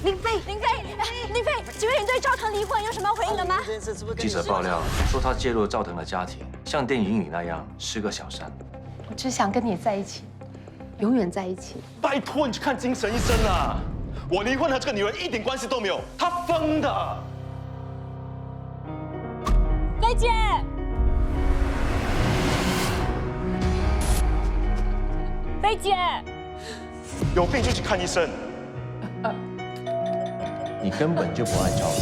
林飞，警卫员对赵腾离婚有什么要回应的吗？记者爆料说他介入赵腾的家庭，像电影里那样是个小三。我只想跟你在一起，永远在一起。拜托你去看精神医生啊！我离婚和这个女人一点关系都没有，她疯的。菲姐，菲姐，有病就去看医生。你根本就不爱赵腾。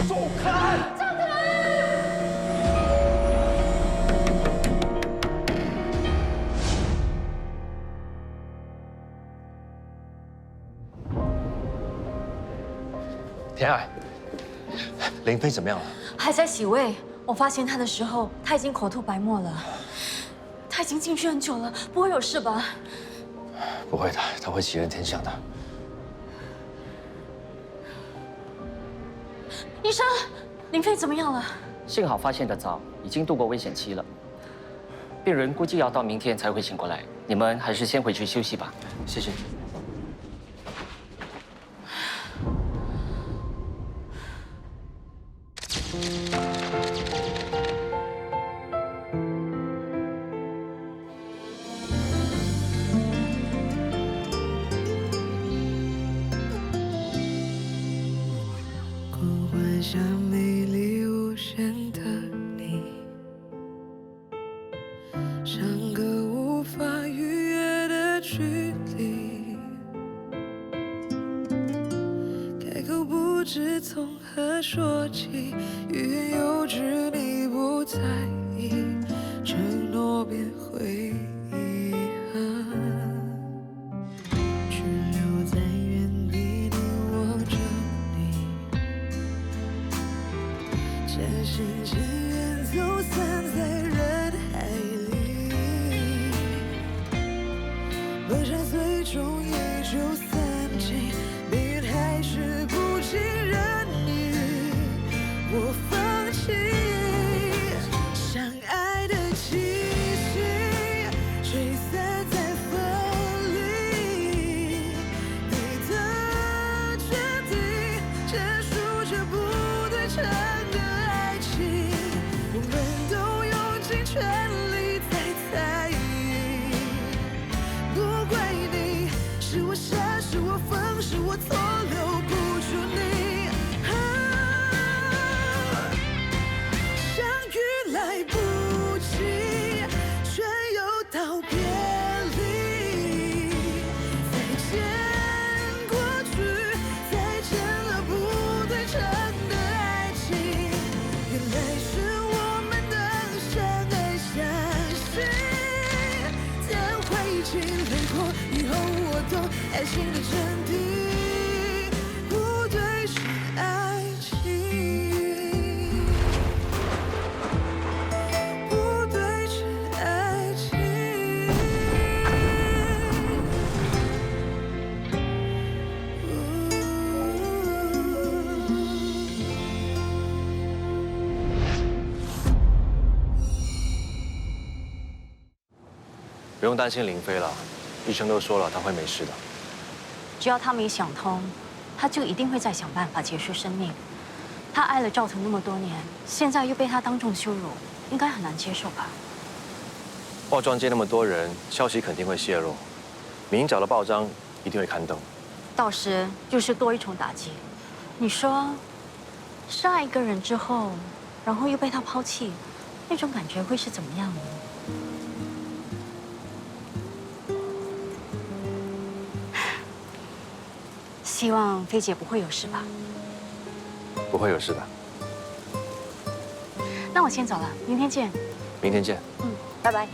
走开！田爱，林飞怎么样了？还在洗胃。我发现他的时候，他已经口吐白沫了。他已经进去很久了，不会有事吧？不会的，他会吉人天相的。医生，林飞怎么样了？幸好发现得早，已经度过危险期了。病人估计要到明天才会醒过来，你们还是先回去休息吧。谢谢。像美丽无限的你，像个无法逾越的距离，开口不知从何说起，欲言又止你不在意，承诺变回遗憾，只留在原地凝望着你。渐行渐远，走散在人海里，悲伤最终依旧散尽，命运还是不尽人意，我放弃。相爱的气息吹散在风里，你的决定结束这不对称。我们都用尽全力在在意，不怪你，是我傻，是我疯，是我错，留不住你。相遇来不及，却又道别离。再见过去，再见了不对称的爱情，原来是。以后我懂爱情的真谛，不对是爱情，不对是爱情。不用担心林飞了。医生都说了，他会没事的。只要他没想通，他就一定会再想办法结束生命。他爱了赵腾那么多年，现在又被他当众羞辱，应该很难接受吧？化妆间那么多人，消息肯定会泄露，明早的报章一定会刊登。到时又是多一重打击。你说，深爱一个人之后，然后又被他抛弃，那种感觉会是怎么样呢？希望菲姐不会有事吧？不会有事的。那我先走了，明天见。明天见。拜拜。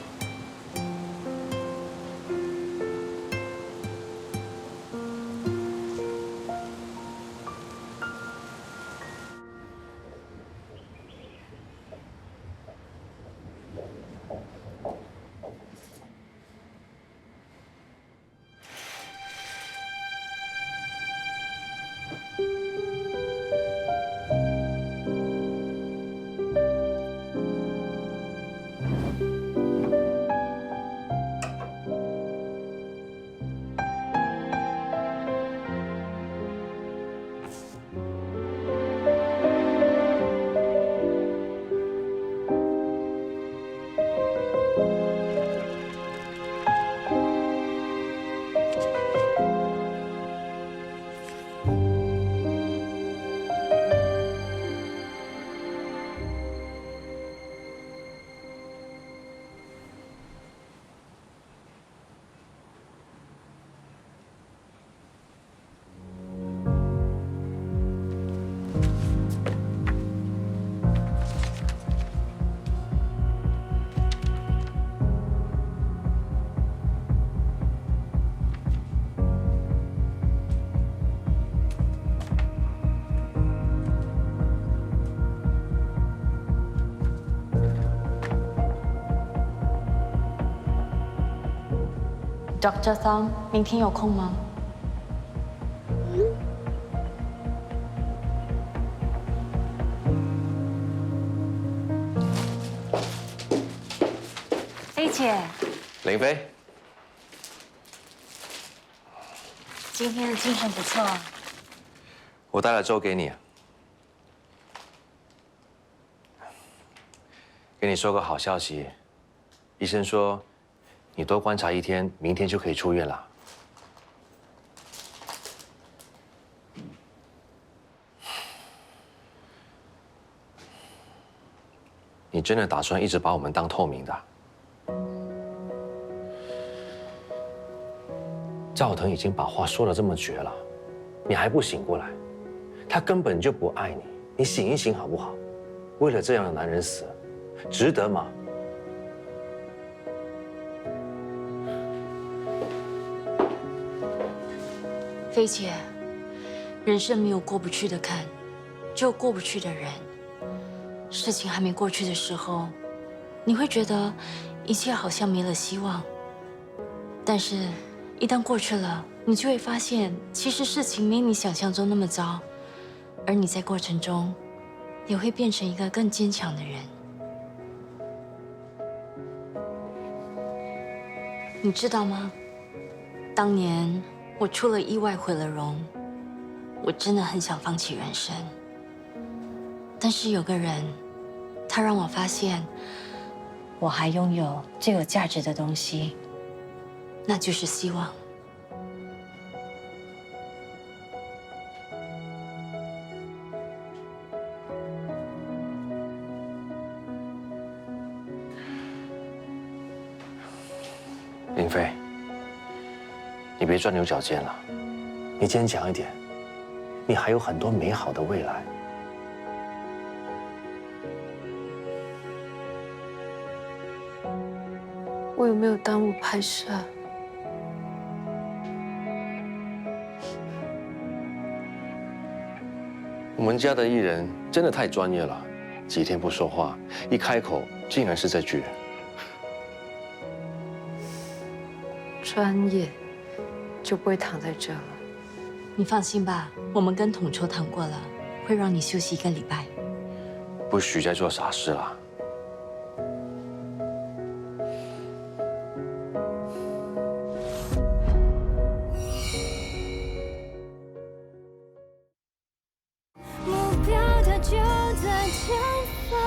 Dr. Thang，明天有空吗？飞姐，林飞，今天的精神不错。我带了粥给你。跟你说个好消息，医生说你多观察1天，明天就可以出院了。你真的打算一直把我们当透明的？赵腾已经把话说得这么绝了，你还不醒过来？他根本就不爱你，你醒一醒好不好？为了这样的男人死，值得吗？飞姐，人生没有过不去的坎，只有过不去的人。事情还没过去的时候，你会觉得一切好像没了希望。但是，一旦过去了，你就会发现，其实事情没你想象中那么糟，而你在过程中，也会变成一个更坚强的人。你知道吗？当年我出了意外毁了容，我真的很想放弃人生。但是有个人，他让我发现，我还拥有最有价值的东西，那就是希望。林飞，你别钻牛角尖了，你坚强一点，你还有很多美好的未来。我有没有耽误拍摄？我们家的艺人真的太专业了，几天不说话，一开口竟然是这句。专业就不会躺在这了。你放心吧，我们跟统筹谈过了，会让你休息1个礼拜。不许再做傻事了。目标它就在前方。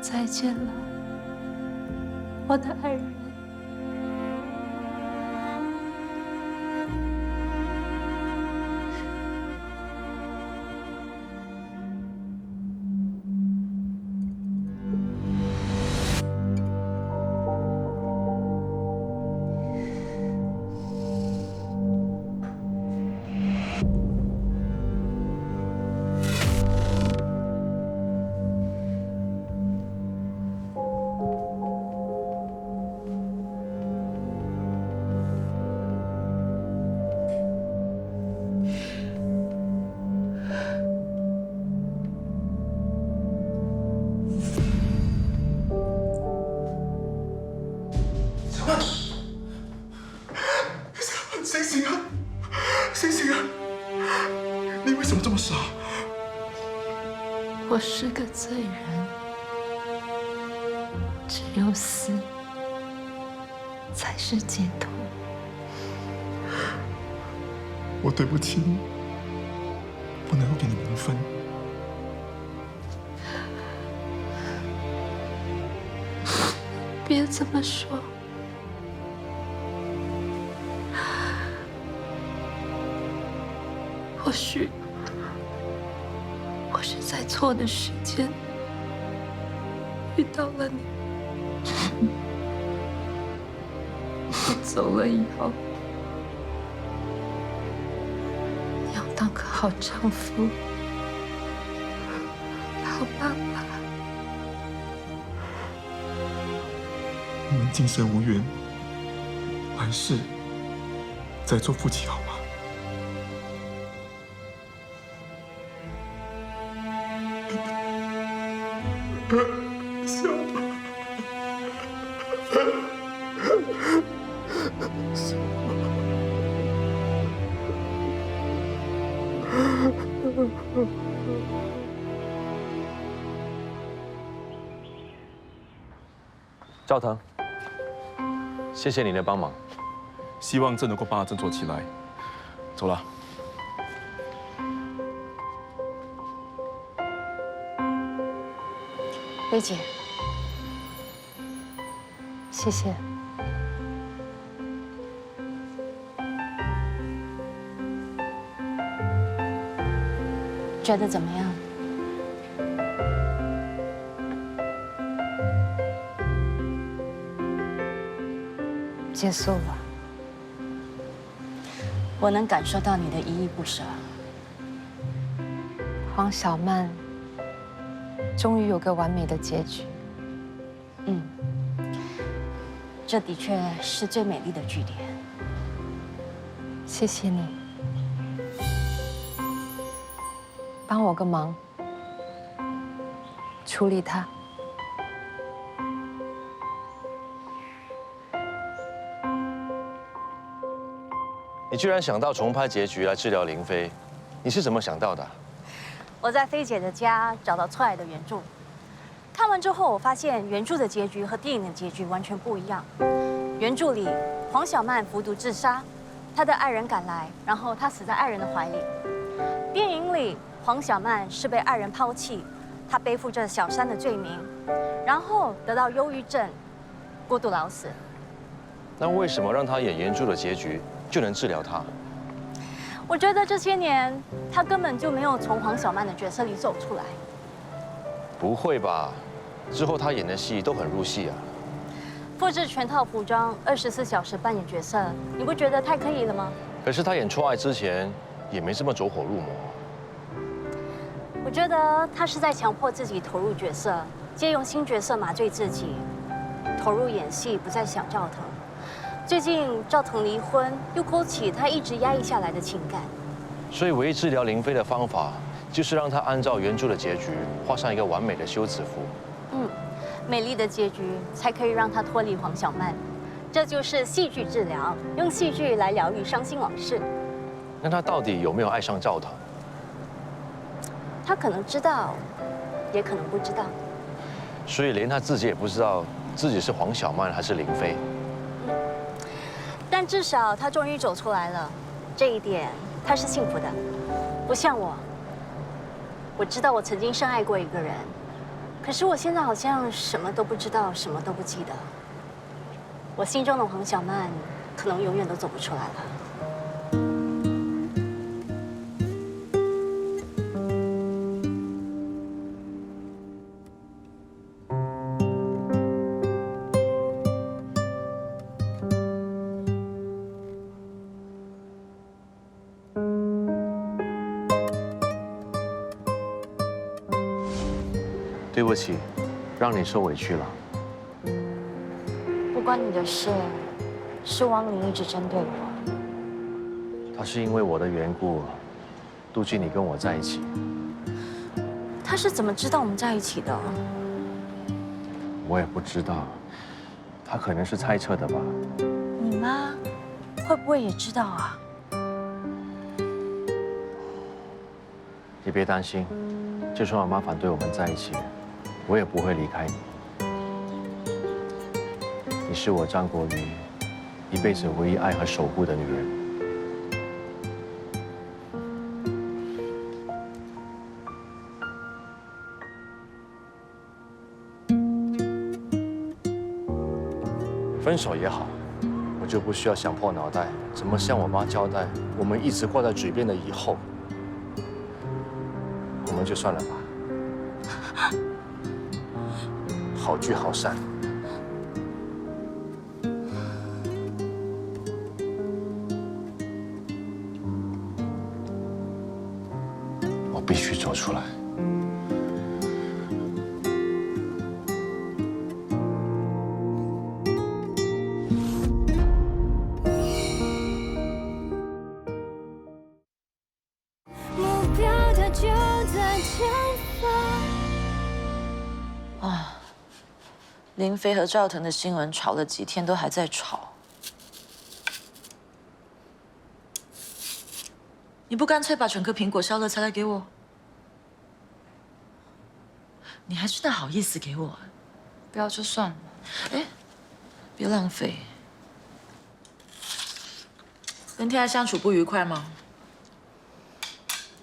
再见了，我的爱人。这么傻？我是个罪人，只有死才是解脱。我对不起你，不能够给你名分。别这么说，或许我是在错的时间遇到了你。我走了以后，你要当个好丈夫、好爸爸。我们今生无缘，来世再做夫妻好吗？笑。赵腾，谢谢你的帮忙。希望朕能够帮他振作起来。走了。薇姐，谢谢。觉得怎么样？结束了。我能感受到你的依依不舍。黄小曼终于有个完美的结局。这的确是最美丽的句点。谢谢你，帮我个忙，处理它。你居然想到重拍结局来治疗林飞，你是怎么想到的？我在菲姐的家找到错爱的原著，看完之后，我发现原著的结局和电影的结局完全不一样。原著里，黄小曼服毒自杀，她的爱人赶来，然后她死在爱人的怀里。电影里，黄小曼是被爱人抛弃，她背负着小三的罪名，然后得到忧郁症，过度老死。那为什么让他演原著的结局就能治疗他？我觉得这些年，她根本就没有从黄小曼的角色里走出来。不会吧？之后他演的戏都很入戏啊。复制全套服装，24小时扮演角色，你不觉得太刻意了吗？可是他演错爱之前也没这么走火入魔。我觉得他是在强迫自己投入角色，借用新角色麻醉自己，投入演戏，不再想赵腾。最近赵腾离婚，又勾起他一直压抑下来的情感。所以唯一治疗林飞的方法，就是让他按照原著的结局画上一个完美的休止符。美丽的结局才可以让他脱离黄小曼。这就是戏剧治疗，用戏剧来疗愈伤心往事。那他到底有没有爱上赵腾？他可能知道，也可能不知道。所以连他自己也不知道自己是黄小曼还是林飞。但至少他终于走出来了，这一点他是幸福的。不像我，我知道我曾经深爱过一个人，可是我现在好像什么都不知道，什么都不记得。我心中的黄小曼可能永远都走不出来了。对不起，让你受委屈了。不关你的事，是汪玲一直针对我。他是因为我的缘故，妒忌你跟我在一起。他是怎么知道我们在一起的？我也不知道，他可能是猜测的吧。你妈会不会也知道啊？你别担心，就算妈妈反对我们在一起，我也不会离开你。你是我张国瑜一辈子唯一爱和守护的女人。分手也好，我就不需要想破脑袋怎么向我妈交代我们一直挂在嘴边的以后。我们就算了吧，好聚好散。我必须走出来。目标它就在前方。啊，林飞和赵腾的新闻吵了几天，都还在吵。你不干脆把整个苹果销了才来给我？你还真的好意思给我？不要就算了。哎，别浪费。跟天爱相处不愉快吗？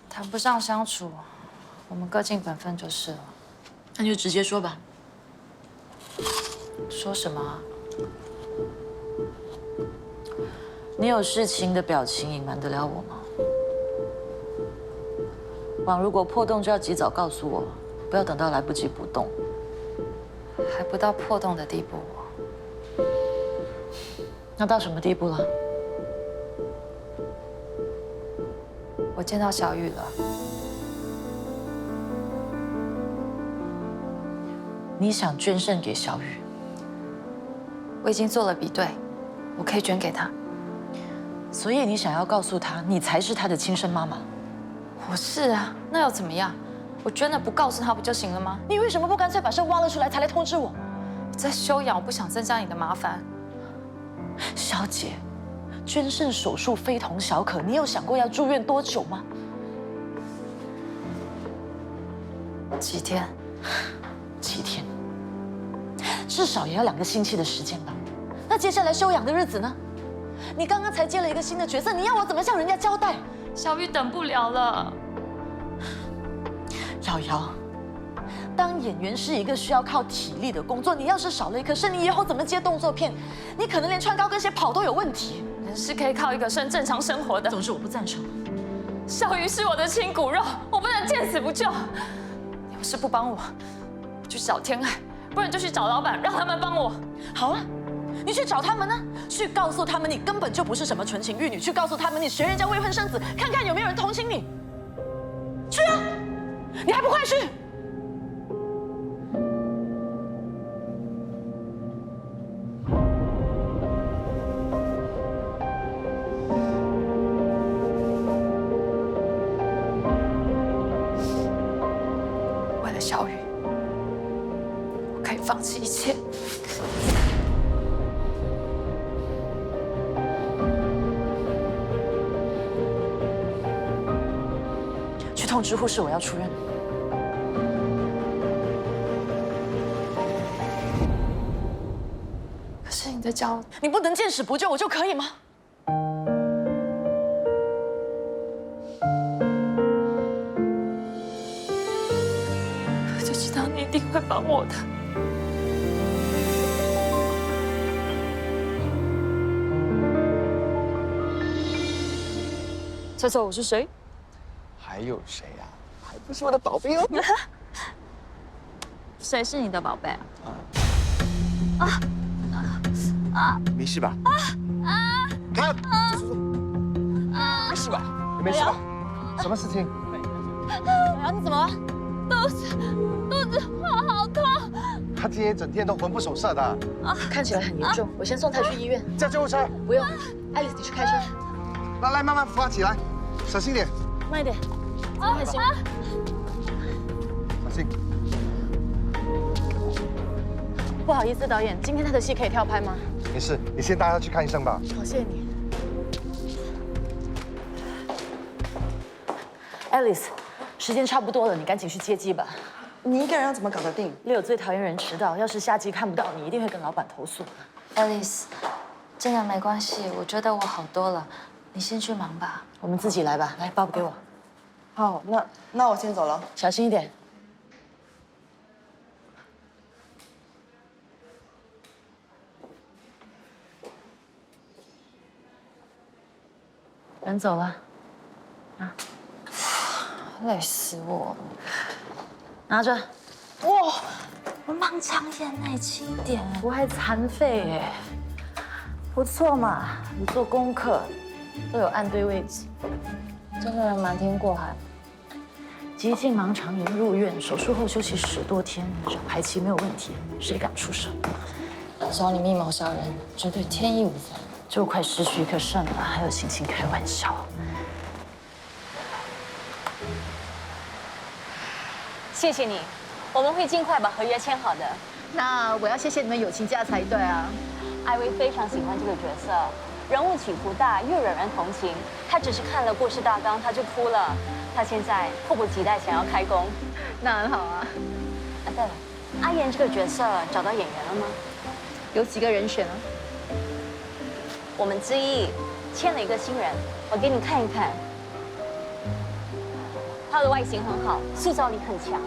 谈不上相处，我们各尽本分就是了。那你就直接说吧。说什么啊？你有事情的表情隐瞒得了我吗？倘如果破洞就要及早告诉我，不要等到来不及补洞。还不到破洞的地步。那到什么地步了？我见到小雨了。你想捐肾给小雨？我已经做了比对，我可以捐给他。所以你想要告诉他，你才是他的亲生妈妈？我是啊，那又怎么样？我捐了不告诉他不就行了吗？你为什么不干脆把肾挖了出来才来通知我？在休养，我不想增加你的麻烦。小姐，捐肾手术非同小可，你有想过要住院多久吗？几天？7天，至少也要2个星期的时间吧。那接下来休养的日子呢？你刚刚才接了一个新的角色，你要我怎么向人家交代？小雨等不了了。瑶瑶，当演员是一个需要靠体力的工作，你要是少了一颗肾，你以后怎么接动作片？你可能连穿高跟鞋跑都有问题。人是可以靠一个肾正常生活的。总之，我不赞成。小鱼是我的亲骨肉，我不能见死不救。你要是不帮我，去找天爱，不然就去找老板，让他们帮我。好啊，你去找他们呢，去告诉他们你根本就不是什么纯情玉女，去告诉他们你学人家未婚生子，看看有没有人同情你。去啊！你还不快去！为了小雨，我可以放弃一切。去通知护士，我要出院。可是你的脚，你不能见死不救，我就可以吗？我就知道你一定会帮我的。猜猜我是谁？还有谁呀？还不是我的宝贝哦！谁是你的宝贝？没事吧？看，没事吧？你没事吧？什么事情？瑶瑶，你怎么了？肚子好痛。他今天整天都魂不守舍的。看起来很严重，我先送他去医院。叫救护车！不用，爱丽丝，你去开车。来，慢慢扶他起来，小心点，慢一点。很辛苦。小心。不好意思，导演，今天他的戏可以跳拍吗？没事，你先带他去看医生吧。好，谢谢你。Alice，时间差不多了，你赶紧去接机吧。你一个人要怎么搞得定Leo最讨厌人迟到，要是下机看不到你，一定会跟老板投诉。 Alice， 真的没关系，我觉得我好多了。你先去忙吧，我们自己来吧。来，包给我。好，那我先走了。小心一点。人走了，累死我了。拿着。哇，我盲肠炎哎，轻点。我还残废哎，不错嘛，你做功课都有按对位置。这个人瞒天过海。急性盲肠炎入院，手术后休息10多天，小排期没有问题，谁敢出手？找你密谋杀人，绝对天衣无缝。就快失去一颗肾了，还有心情开玩笑？谢谢你，我们会尽快把合约签好的。那我要谢谢你们友情价才对啊！艾薇非常喜欢这个角色，人物起伏大，又惹人同情。她只是看了故事大纲，她就哭了。她现在迫不及待想要开工。那很好啊。对了，阿妍这个角色找到演员了吗？有几个人选啊？我们之一签了一个新人，我给你看一看。他的外形很好，塑造力很强。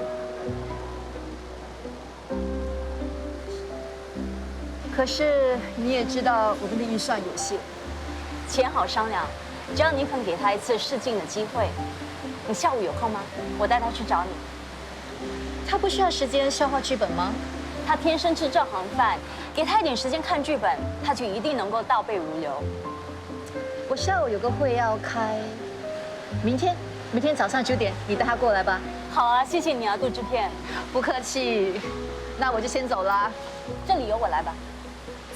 可是你也知道我们的预算有限，钱好商量，只要你肯给他一次试镜的机会。你下午有空吗？我带他去找你。他不需要时间消化剧本吗？他天生吃这行饭，给他一点时间看剧本，他就一定能够倒背如流。我下午有个会要开，明天早上9点，你带他过来吧。好啊，谢谢你啊，杜制片。不客气，那我就先走啦。这里由我来吧。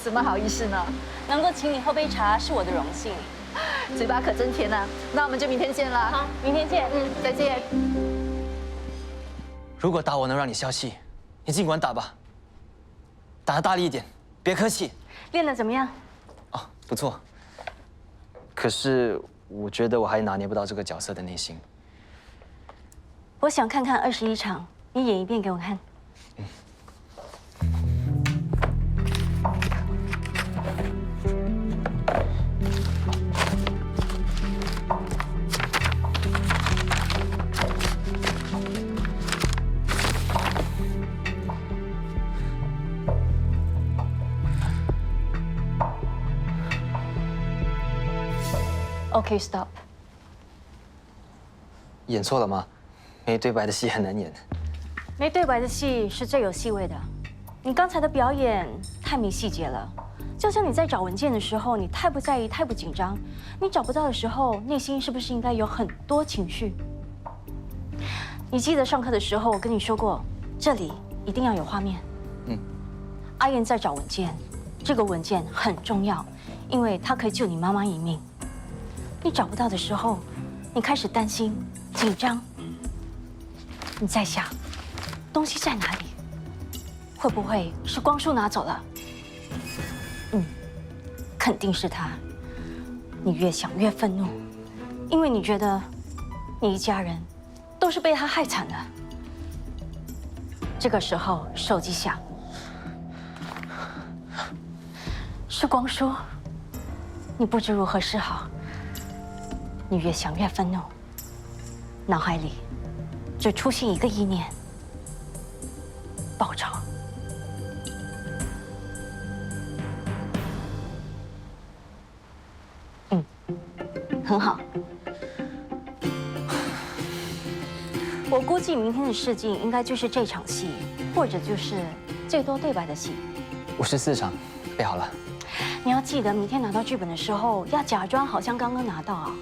怎么好意思呢？能够请你喝杯茶是我的荣幸。嘴巴可真甜啊！那我们就明天见啦。好，明天见。再见。如果打我能让你消气，你尽管打吧，打得大力一点，别客气。练得怎么样？哦，不错。可是我觉得我还拿捏不到这个角色的内心。我想看看21场，你演一遍给我看。OK, stop。演错了吗？没对白的戏很难演。没对白的戏是最有戏味的。你刚才的表演太没细节了，就像你在找文件的时候，你太不在意、太不紧张，你找不到的时候，内心是不是应该有很多情绪？你记得上课的时候我跟你说过，这里一定要有画面。阿妍在找文件，这个文件很重要，因为它可以救你妈妈一命。你找不到的时候，你开始担心、紧张。你在想，东西在哪里？会不会是光叔拿走了？肯定是他。你越想越愤怒，因为你觉得你一家人都是被他害惨的。这个时候手机响，是光叔。你不知如何是好。你越想越愤怒，脑海里只出现一个意念：报仇。很好。我估计明天的试镜应该就是这场戏，或者就是最多对白的戏。54场，备好了。你要记得，明天拿到剧本的时候，要假装好像刚刚拿到啊。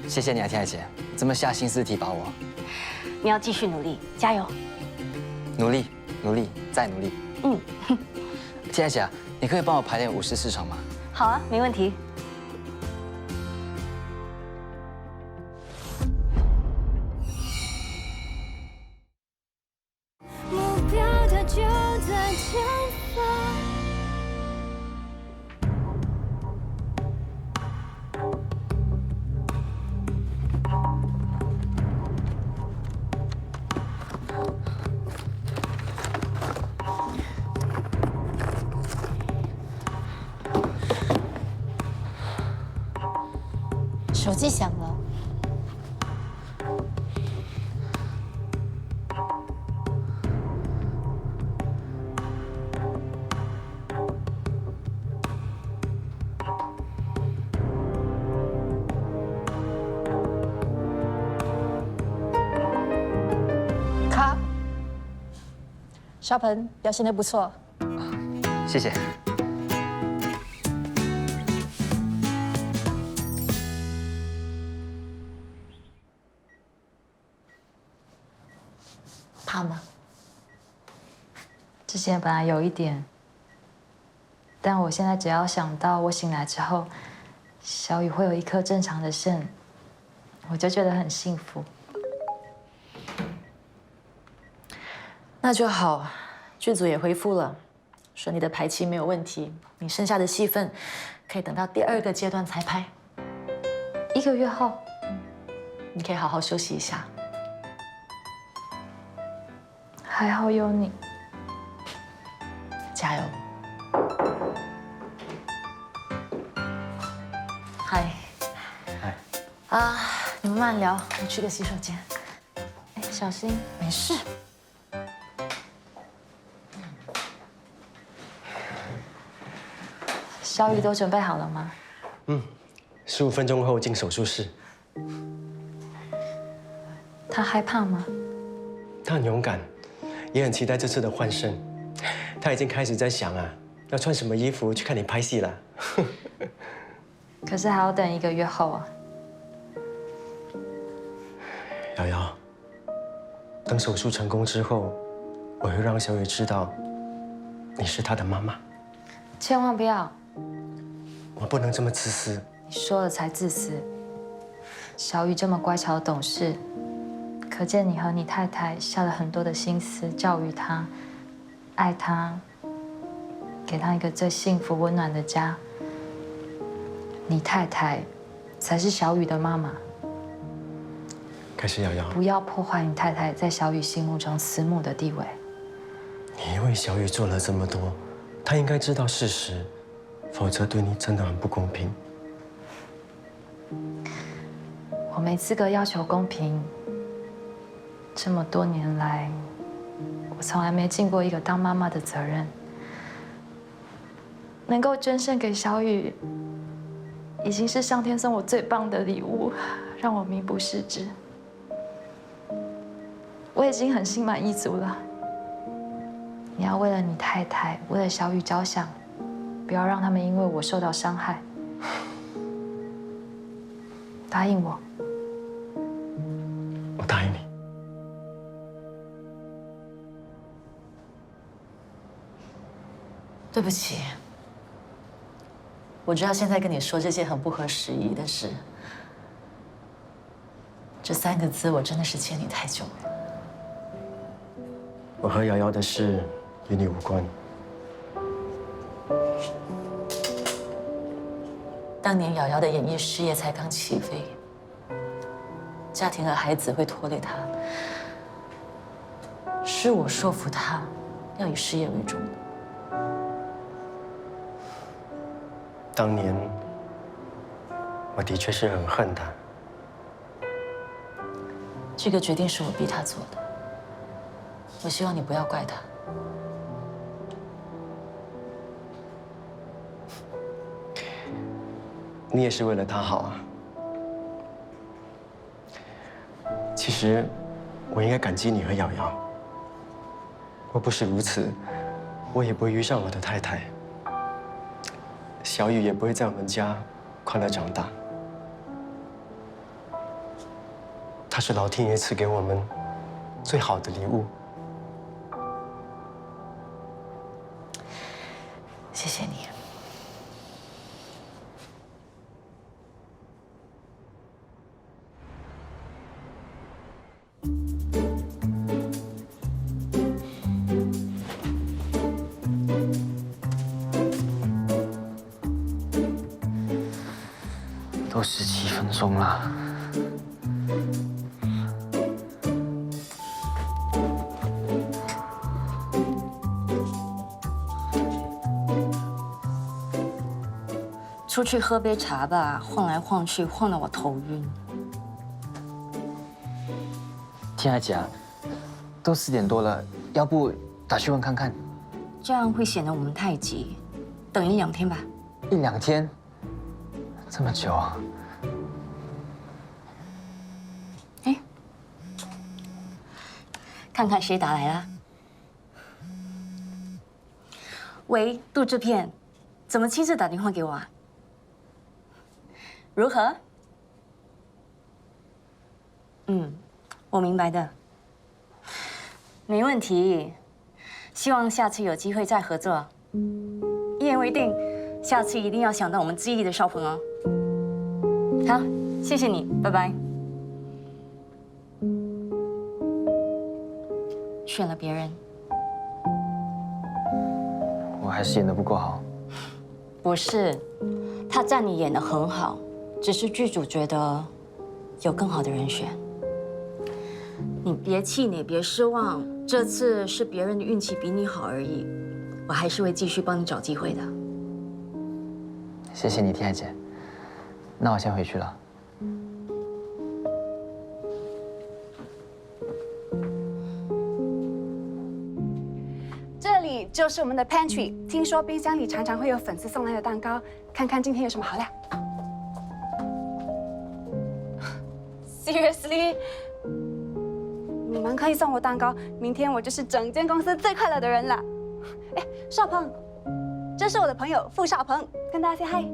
谢谢你啊，天爱姐，这么下心思提拔我。你要继续努力，加油！努力，努力，再努力。天爱姐啊，你可以帮我排练54场吗？好啊，没问题。目标它就在前方。机响了。卡，小鹏表现得不错。谢谢。怕吗？之前本来有一点，但我现在只要想到我醒来之后，小雨会有一颗正常的肾，我就觉得很幸福。那就好，剧组也恢复了，说你的排期没有问题，你剩下的戏份可以等到第2个阶段才拍。1个月后，你可以好好休息一下。还好有你，加油！嗨，嗨，啊，你们慢聊，我去个洗手间。哎，小心，没事。小雨都准备好了吗？15分钟后进手术室。他害怕吗？他很勇敢，也很期待这次的换肾。他已经开始在想啊，要穿什么衣服去看你拍戏了。可是还要等1个月后啊。瑶瑶，等手术成功之后，我会让小雨知道你是她的妈妈。千万不要！我不能这么自私。你说了才自私。小雨这么乖巧懂事，可见你和你太太下了很多的心思教育她、爱她，给她一个最幸福温暖的家。你太太才是小雨的妈妈。可是瑶瑶，不要破坏你太太在小雨心目中慈母的地位。你为小雨做了这么多，她应该知道事实，否则对你真的很不公平。我没资格要求公平。这么多年来，我从来没尽过一个当妈妈的责任。能够捐献给小雨，已经是上天送我最棒的礼物，让我名不实至。我已经很心满意足了。你要为了你太太，为了小雨着想，不要让他们因为我受到伤害。答应我。我答应你。对不起，我知道现在跟你说这些很不合时宜的事，这3个字我真的是欠你太久了。我和瑶瑶的事与你无关。当年瑶瑶的演艺事业才刚起飞，家庭和孩子会拖累她，是我说服她要以事业为重。当年我的确是很恨她。这个决定是我逼她做的，我希望你不要怪她。你也是为了她好啊。其实，我应该感激你和瑶瑶。若不是如此，我也不会遇上我的太太，小雨也不会在我们家快乐长大。她是老天爷赐给我们最好的礼物。谢谢你。都17分钟了。出去喝杯茶吧，晃来晃去，晃得我头晕。天爱姐啊，都4点多了，要不打去问看看？这样会显得我们太急，等1、2天吧。1、2天，这么久啊？哎，看看谁打来了。喂，杜制片，怎么亲自打电话给我啊？如何？我明白的，没问题。希望下次有机会再合作。一言为定，下次一定要想到我们记忆的少鹏哦。好，谢谢你，拜拜。选了别人，我还是演得不够好。不是，他赞你演得很好，只是剧组觉得有更好的人选。你别气馁，别失望，这次是别人的运气比你好而已，我还是会继续帮你找机会的。谢谢你，天爱姐。那我先回去了。这里就是我们的 pantry， 听说冰箱里常常会有粉丝送来的蛋糕，看看今天有什么好料。Seriously？ 你们可以送我蛋糕，明天我就是整间公司最快乐的人了。哎，少鹏，这是我的朋友傅少鹏，跟大家 say hi。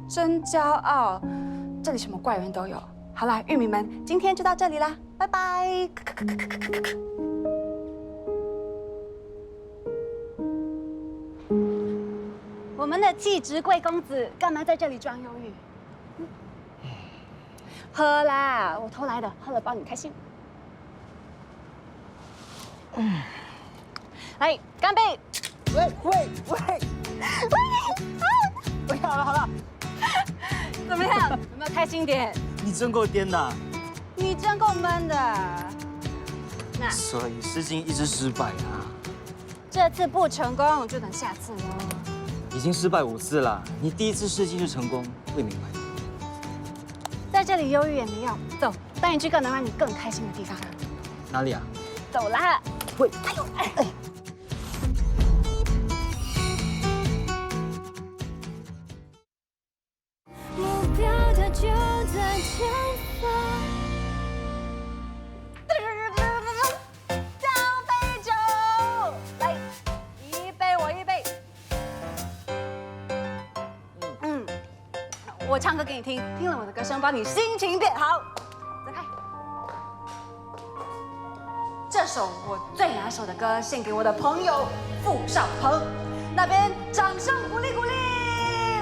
真骄傲，这里什么怪人都有。好啦，玉米们，今天就到这里啦，拜拜。我们的气质贵公子干嘛在这里装忧郁？喝啦，我偷来的，喝了包你开心。来，干杯！喂！好了好了，怎么样？有没有开心点？你真够颠的。你真够闷的。那所以试镜一直失败啊。这次不成功就等下次喽。已经失败5次了，你第1次试镜就成功，会明白的。在这里忧郁也没用，走，带你去个能让你更开心的地方。哪里啊？走啦！喂，哎呦哎！目标它就在前方。交杯酒，来，一杯我一杯。我唱歌给你听，听了我的歌声，帮你心情变好。走开。这首我最拿手的歌，献给我的朋友傅少鹏。那边掌声鼓励鼓励，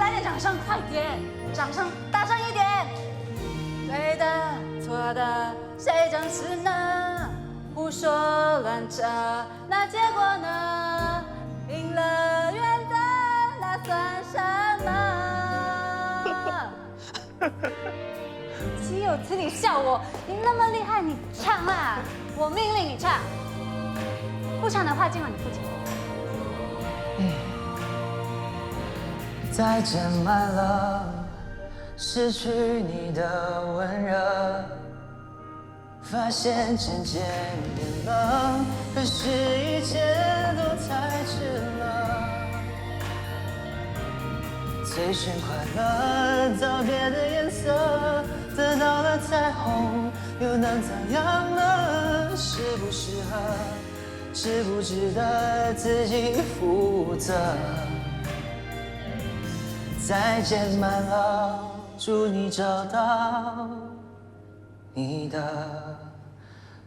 来点掌声，快点，掌声大声一点。对的，错的，谁正是呢？胡说乱扯，那结果呢？赢了远的，那算什么？岂有此理！笑我！你那么厉害，你唱啦！我命令你唱。不唱的话，今晚你付钱。再见慢了，失去你的温热，发现渐渐变了，可是一切都太迟了。追寻快乐，找别的颜色，得到了彩虹，又能怎样呢？适不适合，值不值得自己负责？再见慢了，祝你找到你的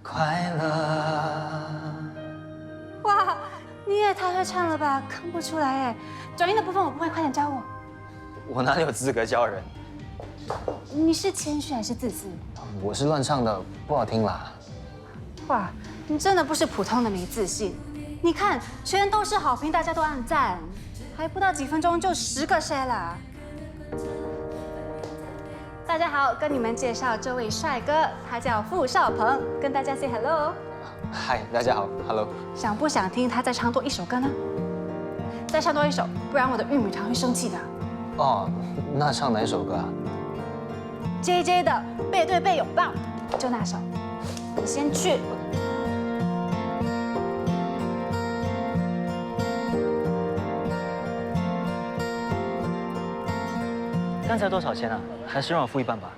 快乐。哇，你也太会唱了吧，看不出来哎。转音的部分我不会，快点教我。我哪里有资格教人？你是谦虚还是自私？我是乱唱的，不好听啦。哇，你真的不是普通的没自信。你看，全都是好评，大家都按赞，还不到几分钟就10个 share 啦。大家好，跟你们介绍这位帅哥，他叫傅少鹏，跟大家 say hello。嗨，大家好 ，hello。想不想听他再唱多1首歌呢？再唱多一首，不然我的玉米糖会生气的。哦，那唱哪一首歌啊？ JJ 的背对背拥抱，就那首。你先去。刚才多少钱啊？还是让我付一半吧。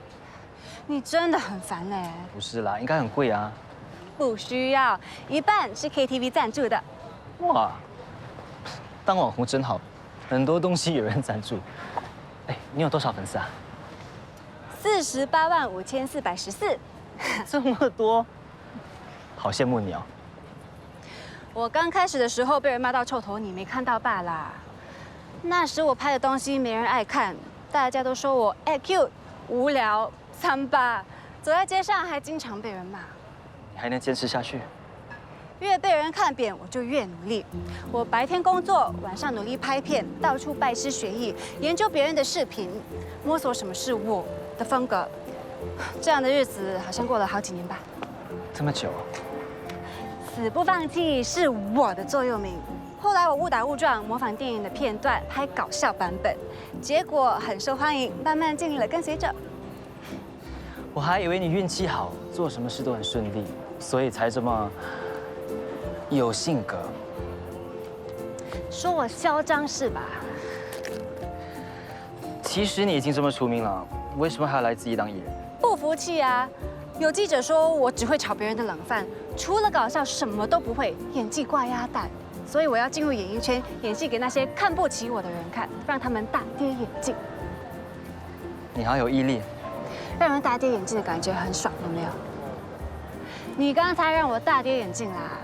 你真的很烦哎。不是啦，应该很贵啊。不需要，一半是 KTV 赞助的。哇，当网红真好，很多东西有人赞助。哎，你有多少粉丝啊485414。这么多，好羡慕你哦。我刚开始的时候被人骂到臭头，你没看到罢啦。那时我拍的东西没人爱看，大家都说我爱 Q 无聊3八，走在街上还经常被人骂。你还能坚持下去？越被人看扁，我就越努力。我白天工作，晚上努力拍片，到处拜师学艺，研究别人的视频，摸索什么是我的风格。这样的日子好像过了好几年吧。这么久？死不放弃是我的座右铭。后来我误打误撞模仿电影的片段，拍搞笑版本，结果很受欢迎，慢慢建立了跟随者。我还以为你运气好，做什么事都很顺利，所以才这么有性格。说我嚣张是吧？其实你已经这么出名了，为什么还要来自己当艺人？不服气啊！有记者说我只会炒别人的冷饭，除了搞笑什么都不会，演技挂鸭蛋。所以我要进入演艺圈，演戏给那些看不起我的人看，让他们大跌眼镜。你好有毅力。让人大跌眼镜的感觉很爽，有没有？你刚才让我大跌眼镜啦！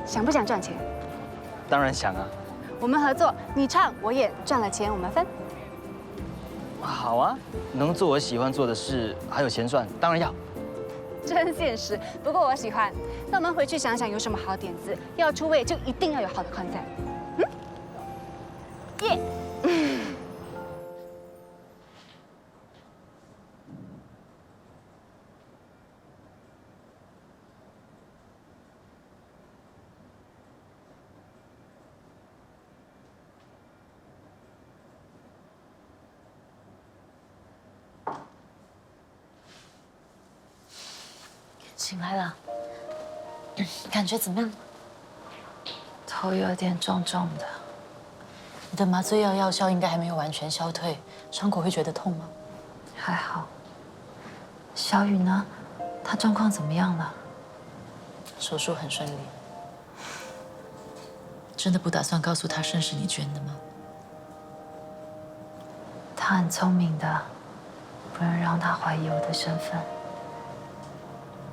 想不想赚钱？当然想啊。我们合作，你唱我演，赚了钱我们分。好啊，能做我喜欢做的事，还有钱赚，当然要。真现实，不过我喜欢。那我们回去想想有什么好点子，要出位就一定要有好的 concept。耶！醒来了，感觉怎么样？头有点重重的。你的麻醉药药效应该还没有完全消退，伤口会觉得痛吗？还好。小雨呢？她状况怎么样了？手术很顺利。真的不打算告诉她肾是你捐的吗？她很聪明的，不能让她怀疑我的身份。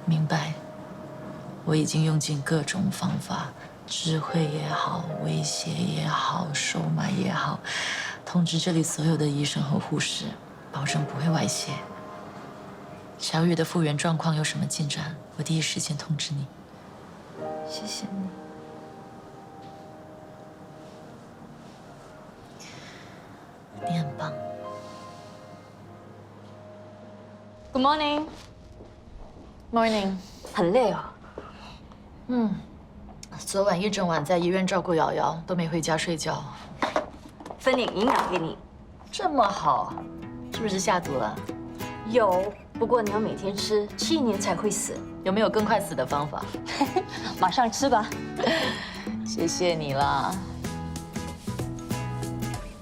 明白，我已经用尽各种方法，智慧也好，威胁也好，收买也好，通知这里所有的医生和护士，保证不会外泄。小雨的复原状况有什么进展，我第一时间通知你。谢谢你。你很棒。Good morning. Morning， 很累哦。昨晚一整晚在医院照顾瑶瑶，都没回家睡觉。分点营养给你。这么好，是不是下毒了？有，不过你要每天吃，7年才会死。有没有更快死的方法？马上吃吧。谢谢你啦。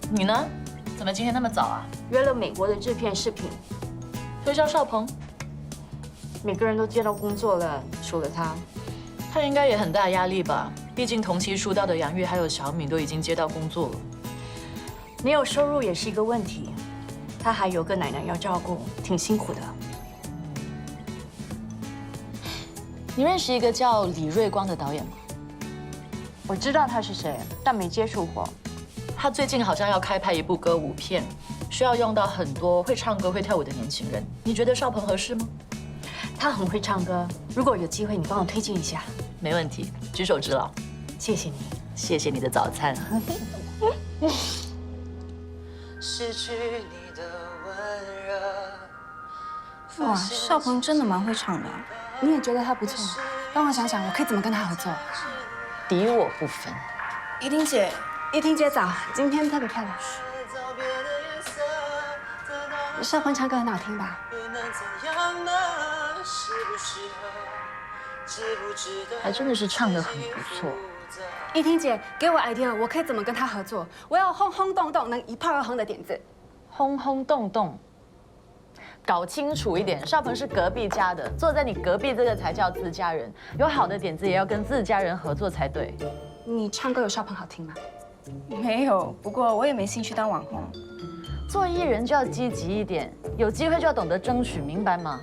你呢？怎么今天那么早啊？约了美国的制片视频，推销少鹏。每个人都接到工作了，除了他。他应该也很大压力吧？毕竟同期出道的杨钰还有小敏都已经接到工作了。没有收入也是一个问题，他还有个奶奶要照顾，挺辛苦的。你认识一个叫李瑞光的导演吗？我知道他是谁，但没接触过。他最近好像要开拍一部歌舞片，需要用到很多会唱歌、会跳舞的年轻人。你觉得少鹏合适吗？他很会唱歌，如果有机会，你帮我推荐一下。没问题，举手之劳。谢谢你，谢谢你的早餐。失去你的温热。哇，少鹏真的蛮会唱的，你也觉得他不错？帮我想想，我可以怎么跟他合作？敌我不分。依婷姐，依婷姐早，今天特别漂亮。少鹏唱歌很好听吧？还真的是唱得很不错。依婷姐，给我 idea， 我可以怎么跟他合作？我要轰轰动动，能一炮而红的点子。轰轰动动，搞清楚一点，少鹏是隔壁家的，坐在你隔壁这个才叫自家人。有好的点子也要跟自家人合作才对。你唱歌有少鹏好听吗？没有，不过我也没兴趣当网红。做艺人就要积极一点，有机会就要懂得争取，明白吗？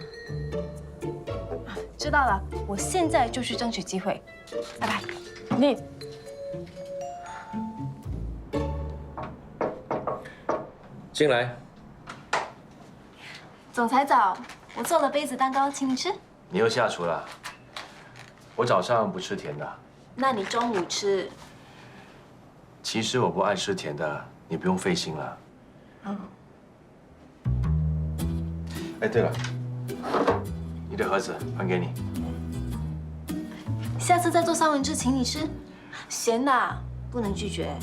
知道了，我现在就去争取机会。拜拜。你。进来。总裁早，我做了杯子蛋糕，请你吃。你又下厨了？我早上不吃甜的。那你中午吃？其实我不爱吃甜的，你不用费心了。嗯。哎，对了，你的盒子还给你。下次再做三文治，请你吃。咸的不能拒绝。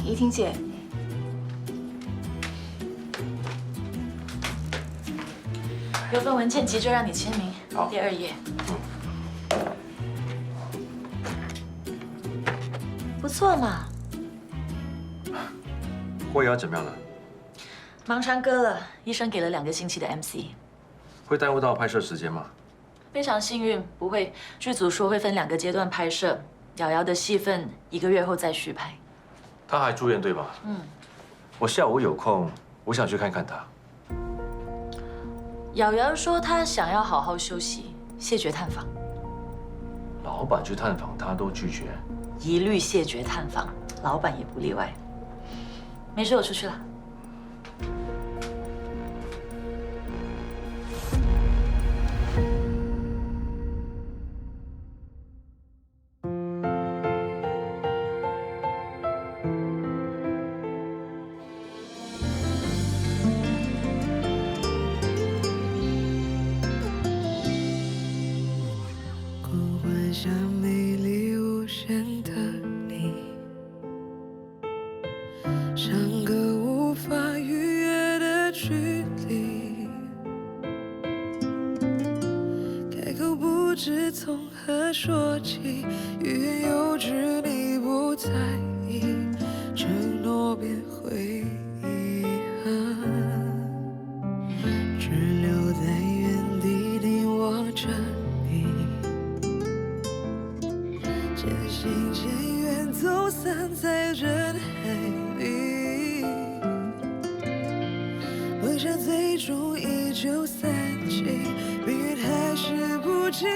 依婷姐，有份文件急着让你签名，好，第2页。不错嘛。郭瑶怎么样了？忙唱歌了，医生给了2个星期的 MC。会耽误到拍摄时间吗？非常幸运，不会。剧组说会分2个阶段拍摄，瑶瑶的戏份1个月后再续拍。他还住院对吧？嗯。我下午有空，我想去看看他。瑶瑶说她想要好好休息，谢绝探访。老板去探访他都拒绝，一律谢绝探访，老板也不例外。没事，我出去了。像美丽无限的你，像个无法逾越的距离，开口不知从何说起，欲言又止你不在意，承诺变回遗憾，只留在原地凝望着你。渐行渐远，走散在人海里，梦想最终依旧散尽，命运还是不尽。